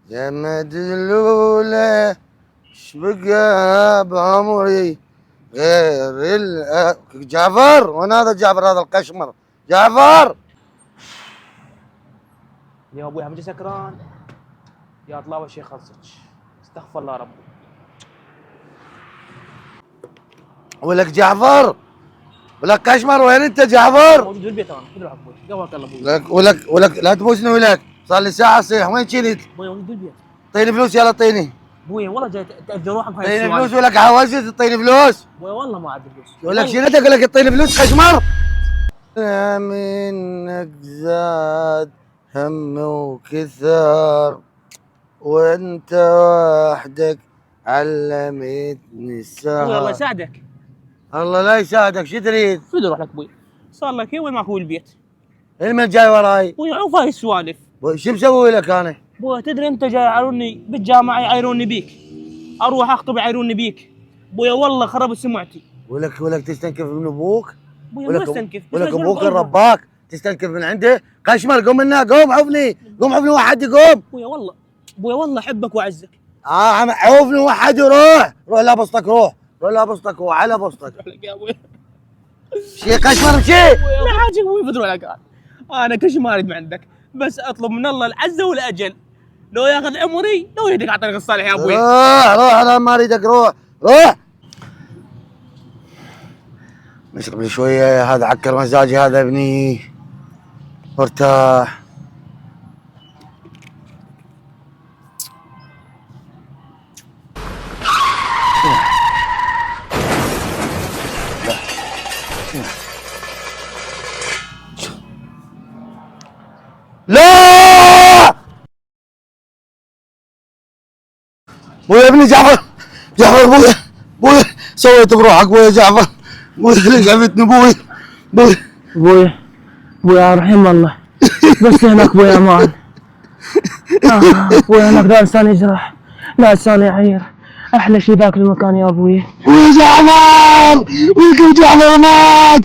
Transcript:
يا مدلولة شبقى بعمري غير جعفر. وين هذا جعفر؟ هذا القشمر جعفر. يا ابوي همجي سكران يا طلاوة شي خلصك. استغفر الله ربي. ولك جعفر ولك قشمر. وين انت جعفر؟ موجود بالبيت انا. خذ روحك ابوي. قواك الله ابوي. ولك لا تبوسني. ولك صار لي ساعة اصيح. وين كنت؟ ابوي موجود بالبيت. اعطيني فلوس يلا اعطيني. ابوي والله جاي تأذي روحك بهاي اعطيني السوالف. فلوس. ولك عاوزت تعطيني فلوس. ابوي والله ما عندي فلوس. ولك شنو اقول لك اعطيني فلوس قشمر. منك زاد هم وكثر وانت وحدك علمتني السهر. ابوي الله يساعدك. الله لا يساعدك. شو تريد؟ خذ روحك ابوي. صار لك وين معك البيت؟ المن جاي وراي؟ ابوي عوف هاي السوالف. شو مسوي لك انا؟ ابوي تدري انت جاي يعايروني بالجامعه يعايروني بيك. اروح اخطب يعايروني بيك. ابوي والله خربت سمعتي. ولك تستنكف من ابوك؟ ابوي ما استنكف. ولك ابوك رباك تستنكف من عنده؟ قشمر قوم منا. قوم عوفني. قوم عوفني واحد يقوم. ابوي والله احبك واعزك. عوفني واحد وروح. روح لا بسطك. روح لا بسطك. وعلى بسطك. يا ابوي شي قشمر مشي. لا حاجه ابوي بدروا لك. انا كل شيء ما اريد من عندك بس اطلب من الله العز والاجل. لو ياخذ عمري لو يهديك على طريق الصالح يا ابوي. روح انا ما اريدك. روح نشرب لي شويه. هذا عكر مزاجي هذا ابني. وارتاح. لا بويا ابني جعفر. بويا سويت بروحك بويا جعفر. بويا لقفتني بويا رحم الله. بس هناك بويا امان. بويا هناك لا انسان يجرح لا انسان يعير. احلى شي ذاك المكان يا ابوي. بويا جعفر. جعفر مات.